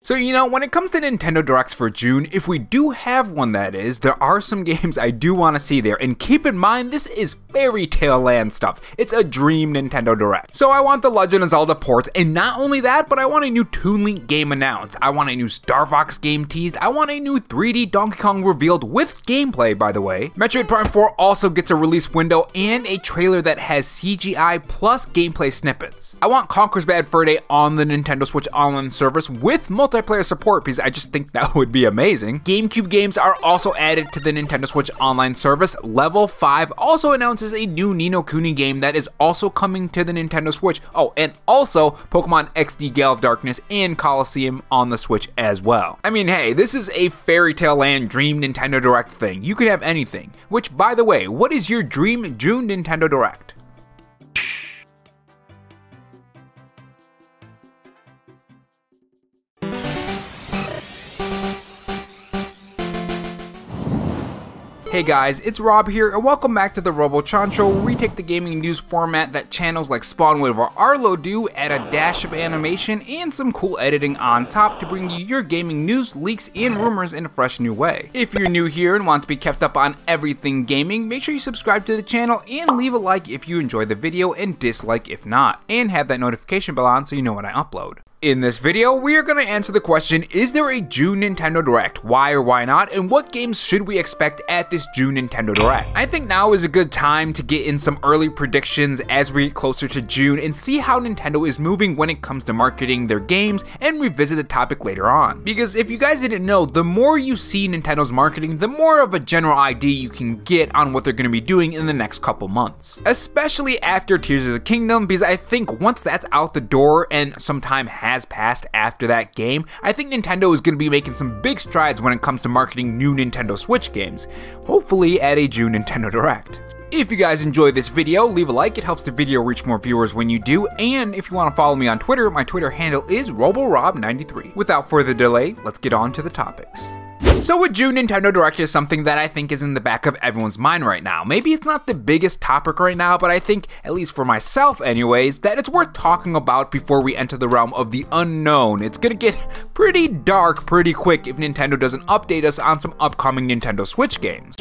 So, you know, when it comes to Nintendo Directs for June, if we do have one that is, there are some games I do want to see there, and keep in mind, this is fairy tale land stuff. It's a dream Nintendo Direct. So I want the Legend of Zelda ports, and not only that, but I want a new Toon Link game announced. I want a new Star Fox game teased. I want a new 3D Donkey Kong revealed with gameplay, by the way. Metroid Prime 4 also gets a release window and a trailer that has CGI plus gameplay snippets. I want Conker's Bad Fur Day on the Nintendo Switch Online service with multiplayer support because I just think that would be amazing. GameCube games are also added to the Nintendo Switch Online service. Level 5 also announces a new Ni no Kuni game that is also coming to the Nintendo Switch. Oh, and also Pokemon XD Gale of Darkness and Colosseum on the Switch as well. I mean, hey, this is a fairy tale land dream Nintendo Direct thing. You could have anything. Which, by the way, what is your dream June Nintendo Direct? Hey guys, it's Rob here, and welcome back to the RoboChan Show, where we take the gaming news format that channels like Spawnwood or Arlo do, add a dash of animation and some cool editing on top to bring you your gaming news, leaks, and rumors in a fresh new way. If you're new here and want to be kept up on everything gaming, make sure you subscribe to the channel and leave a like if you enjoy the video and dislike if not, and have that notification bell on so you know when I upload. In this video, we are going to answer the question, is there a June Nintendo Direct? Why or why not? And what games should we expect at this June Nintendo Direct? I think now is a good time to get in some early predictions as we get closer to June and see how Nintendo is moving when it comes to marketing their games and revisit the topic later on. Because if you guys didn't know, the more you see Nintendo's marketing, the more of a general idea you can get on what they're going to be doing in the next couple months. Especially after Tears of the Kingdom, because I think once that's out the door and some time has passed after that game, I think Nintendo is going to be making some big strides when it comes to marketing new Nintendo Switch games, hopefully at a June Nintendo Direct. If you guys enjoyed this video, leave a like, it helps the video reach more viewers when you do, and if you want to follow me on Twitter, my Twitter handle is RoboRob93. Without further delay, let's get on to the topics. So a June Nintendo Direct is something that I think is in the back of everyone's mind right now. Maybe it's not the biggest topic right now, but I think, at least for myself anyways, that it's worth talking about before we enter the realm of the unknown. It's gonna get pretty dark pretty quick if Nintendo doesn't update us on some upcoming Nintendo Switch games.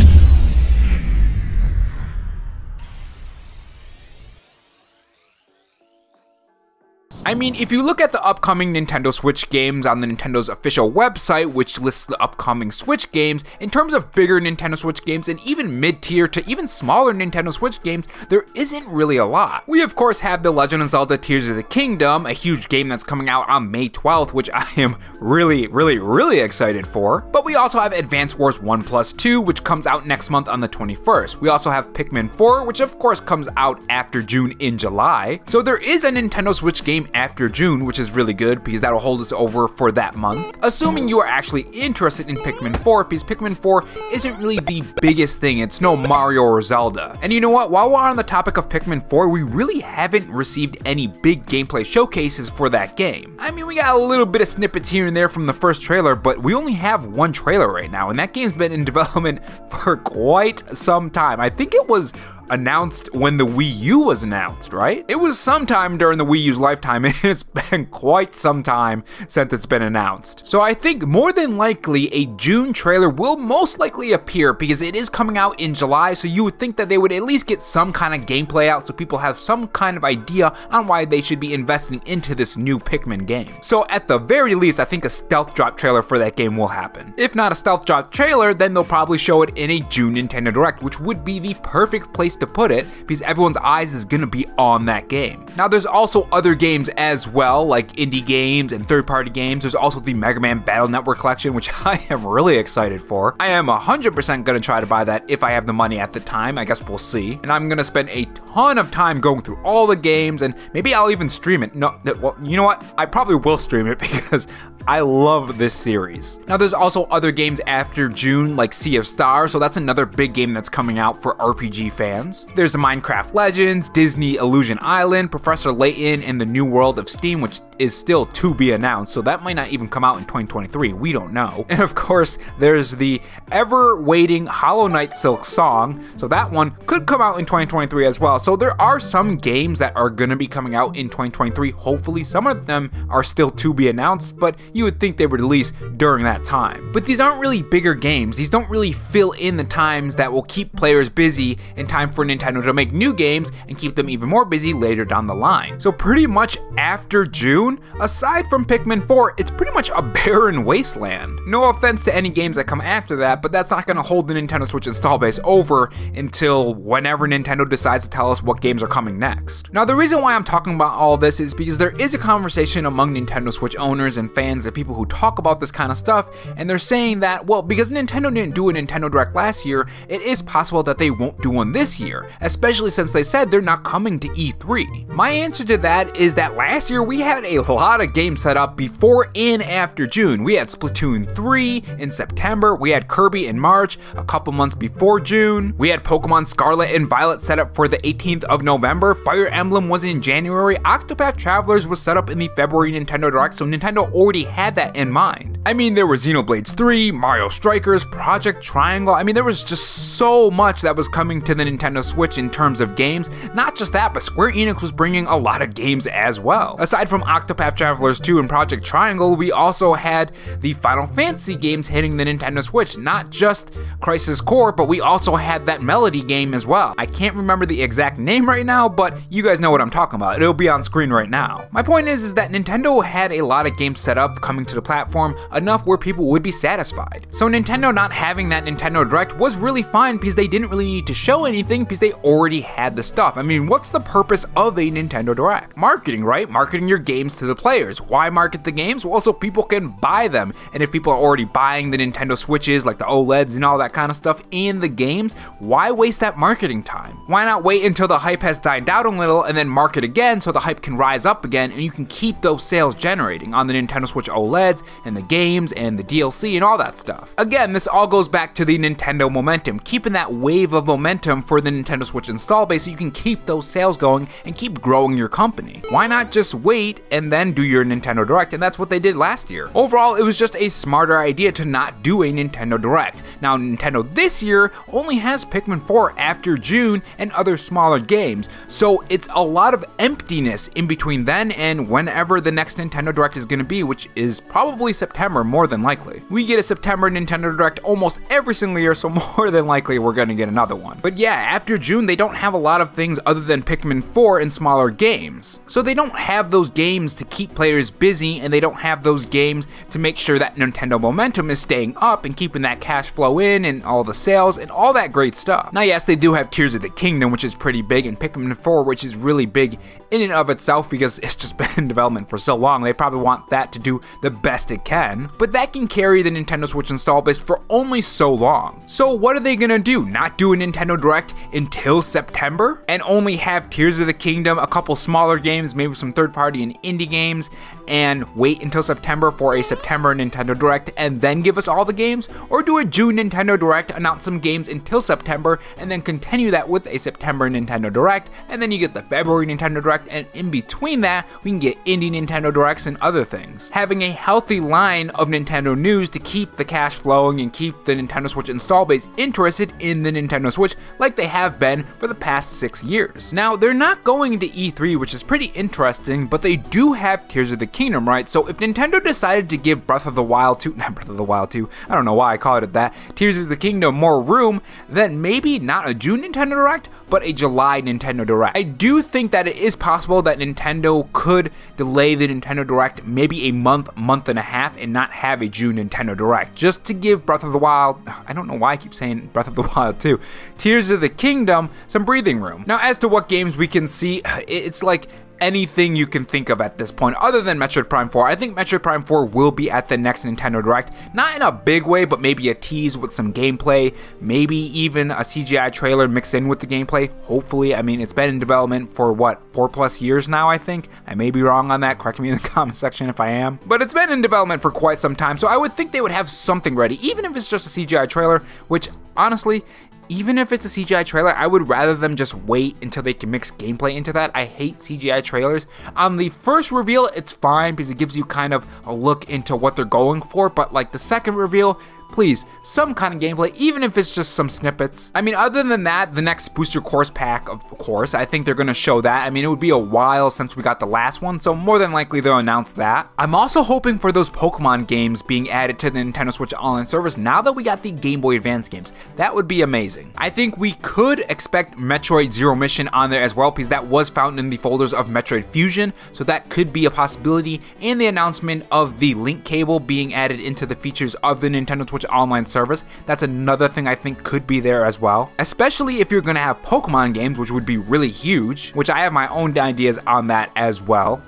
I mean, if you look at the upcoming Nintendo Switch games on the Nintendo's official website, which lists the upcoming Switch games, in terms of bigger Nintendo Switch games and even mid-tier to even smaller Nintendo Switch games, there isn't really a lot. We of course have The Legend of Zelda Tears of the Kingdom, a huge game that's coming out on May 12th, which I am really excited for. But we also have Advance Wars 1+2, which comes out next month on the 21st. We also have Pikmin 4, which of course comes out after June in July. So there is a Nintendo Switch game after June, which is really good because that'll hold us over for that month. Assuming you are actually interested in Pikmin 4, because Pikmin 4 isn't really the biggest thing, it's no Mario or Zelda. And you know what, while we're on the topic of Pikmin 4, we really haven't received any big gameplay showcases for that game. I mean, we got a little bit of snippets here and there from the first trailer, but we only have one trailer right now, and that game's been in development for quite some time. I think it was announced when the Wii U was announced, right? It was sometime during the Wii U's lifetime, and it's been quite some time since it's been announced. So I think more than likely a June trailer will most likely appear because it is coming out in July, so you would think that they would at least get some kind of gameplay out so people have some kind of idea on why they should be investing into this new Pikmin game. So at the very least, I think a stealth drop trailer for that game will happen. If not a stealth drop trailer, then they'll probably show it in a June Nintendo Direct, which would be the perfect place to put it because everyone's eyes is gonna be on that game. Now there's also other games as well, like indie games and third-party games. There's also the Mega Man Battle Network collection, which I am really excited for. I am 100% gonna try to buy that if I have the money at the time. I guess we'll see. And I'm gonna spend a ton of time going through all the games, and maybe I'll even stream it. No, well, you know what? I probably will stream it because I love this series. Now there's also other games after June like Sea of Stars, so that's another big game that's coming out for RPG fans. There's the Minecraft Legends, Disney Illusion Island, Professor Layton, and the New World of Steam, which is still to be announced, so that might not even come out in 2023, we don't know. And of course, there's the ever-waiting Hollow Knight Silk Song, so that one could come out in 2023 as well. So there are some games that are going to be coming out in 2023, hopefully. Some of them are still to be announced, but you would think they would release during that time. But these aren't really bigger games. These don't really fill in the times that will keep players busy in time for Nintendo to make new games and keep them even more busy later down the line. So pretty much after June, aside from Pikmin 4, it's pretty much a barren wasteland. No offense to any games that come after that, but that's not going to hold the Nintendo Switch install base over until whenever Nintendo decides to tell us what games are coming next. Now, the reason why I'm talking about all this is because there is a conversation among Nintendo Switch owners and fans and people who talk about this kind of stuff, and they're saying that, well, because Nintendo didn't do a Nintendo Direct last year, it is possible that they won't do one this year, especially since they said they're not coming to E3. My answer to that is that last year we had a lot of games set up before and after June. We had Splatoon 3 in September, we had Kirby in March, a couple months before June, we had Pokemon Scarlet and Violet set up for the 18th of November, Fire Emblem was in January, Octopath Travelers was set up in the February Nintendo Direct, so Nintendo already had that in mind. I mean, there was Xenoblade 3, Mario Strikers, Project Triangle. I mean, there was just so much that was coming to the Nintendo Switch in terms of games. Not just that, but Square Enix was bringing a lot of games as well. Aside from Octopath Travelers 2 and Project Triangle, we also had the Final Fantasy games hitting the Nintendo Switch. Not just Crisis Core, but we also had that Melody game as well. I can't remember the exact name right now, but you guys know what I'm talking about. It'll be on screen right now. My point is that Nintendo had a lot of games set up coming to the platform, enough where people would be satisfied. So Nintendo not having that Nintendo Direct was really fine because they didn't really need to show anything because they already had the stuff. I mean, what's the purpose of a Nintendo Direct? Marketing, right? Marketing your games to the players. Why market the games? Well, so people can buy them. And if people are already buying the Nintendo Switches, like the OLEDs and all that kind of stuff, and the games, why waste that marketing time? Why not wait until the hype has died down a little and then market again so the hype can rise up again and you can keep those sales generating on the Nintendo Switch OLEDs and the games and the DLC and all that stuff. Again, this all goes back to the Nintendo momentum, keeping that wave of momentum for the Nintendo Switch install base so you can keep those sales going and keep growing your company. Why not just wait and then do your Nintendo Direct? And that's what they did last year. Overall, it was just a smarter idea to not do a Nintendo Direct. Now, Nintendo this year only has Pikmin 4 after June and other smaller games, so it's a lot of emptiness in between then and whenever the next Nintendo Direct is going to be, which is probably September more than likely. We get a September Nintendo Direct almost every single year, so more than likely we're going to get another one. But yeah, after June they don't have a lot of things other than Pikmin 4 and smaller games. So they don't have those games to keep players busy, and they don't have those games to make sure that Nintendo momentum is staying up and keeping that cash flow in and all the sales and all that great stuff. Now yes, they do have Tears of the Kingdom, which is pretty big, and Pikmin 4, which is really big in and of itself because it's just been in development for so long. They probably want that to do the best it can, but that can carry the Nintendo Switch install base for only so long. So what are they gonna do? Not do a Nintendo Direct until September and only have Tears of the Kingdom, a couple smaller games, maybe some third-party and indie games, and wait until September for a September Nintendo Direct and then give us all the games? Or do a June Nintendo Direct, announce some games until September, and then continue that with a September Nintendo Direct, and then you get the February Nintendo Direct, and in between that, we can get indie Nintendo Directs and other things. Having a healthy line of Nintendo news to keep the cash flowing and keep the Nintendo Switch install base interested in the Nintendo Switch like they have been for the past 6 years. Now, they're not going to E3, which is pretty interesting, but they do have Tears of the Kingdom, right? So if Nintendo decided to give Breath of the Wild 2, not Breath of the Wild 2, I don't know why I called it that, Tears of the Kingdom more room, then maybe not a June Nintendo Direct, but a July Nintendo Direct. I do think that it is possible that Nintendo could delay the Nintendo Direct maybe a month, month and a half, and not have a June Nintendo Direct, just to give Breath of the Wild, I don't know why I keep saying Breath of the Wild 2, Tears of the Kingdom, some breathing room. Now, as to what games we can see, it's like anything you can think of at this point other than Metroid Prime 4. I think Metroid Prime 4 will be at the next Nintendo Direct, not in a big way, but maybe a tease with some gameplay, maybe even a CGI trailer mixed in with the gameplay, hopefully. I mean, it's been in development for what, 4+ years now, I think? I may be wrong on that, correct me in the comment section if I am, but it's been in development for quite some time, so I would think they would have something ready, even if it's just a CGI trailer, which honestly, even if it's a CGI trailer, I would rather them just wait until they can mix gameplay into that. I hate CGI trailers. On the first reveal, it's fine because it gives you kind of a look into what they're going for, but like the second reveal, please, some kind of gameplay, even if it's just some snippets. I mean, other than that, the next booster course pack, of course, I think they're gonna show that. I mean, it would be a while since we got the last one, so more than likely they'll announce that. I'm also hoping for those Pokemon games being added to the Nintendo Switch Online service now that we got the Game Boy Advance games. That would be amazing. I think we could expect Metroid Zero Mission on there as well, because that was found in the folders of Metroid Fusion, so that could be a possibility, and the announcement of the link cable being added into the features of the Nintendo Switch Online service, that's another thing I think could be there as well. Especially if you're gonna have Pokemon games, which would be really huge, which I have my own ideas on that as well.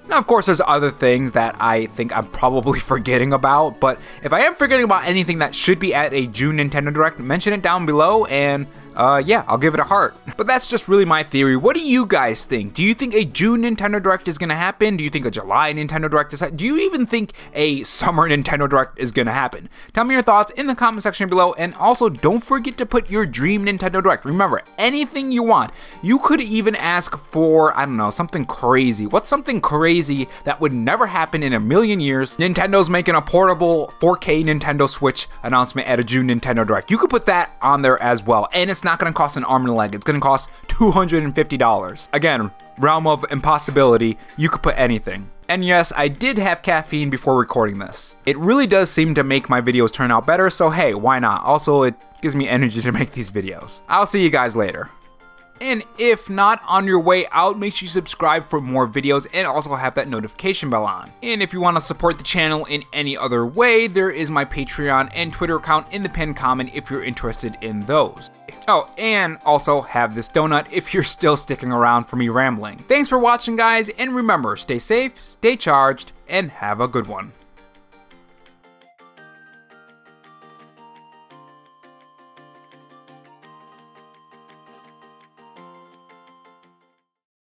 Now, of course, there's other things that I think I'm probably forgetting about, but if I am forgetting about anything that should be at a June Nintendo Direct, mention it down below, and yeah, I'll give it a heart. But that's just really my theory. What do you guys think? Do you think a June Nintendo Direct is gonna happen? Do you think a July Nintendo Direct is happening? Do you even think a summer Nintendo Direct is gonna happen? Tell me your thoughts in the comment section below, and also don't forget to put your dream Nintendo Direct. Remember, anything you want. You could even ask for, I don't know, something crazy. What's something crazy that would never happen in a million years? Nintendo's making a portable 4K Nintendo Switch announcement at a June Nintendo Direct. You could put that on there as well, and it's not going to cost an arm and a leg. It's going to cost $250. Again, realm of impossibility. You could put anything. And yes, I did have caffeine before recording this. It really does seem to make my videos turn out better, so hey, why not? Also, it gives me energy to make these videos. I'll see you guys later. And if not, on your way out, make sure you subscribe for more videos and also have that notification bell on. And if you want to support the channel in any other way, there is my Patreon and Twitter account in the pinned comment if you're interested in those. Oh, and also have this donut if you're still sticking around for me rambling. Thanks for watching, guys, and remember, stay safe, stay charged, and have a good one.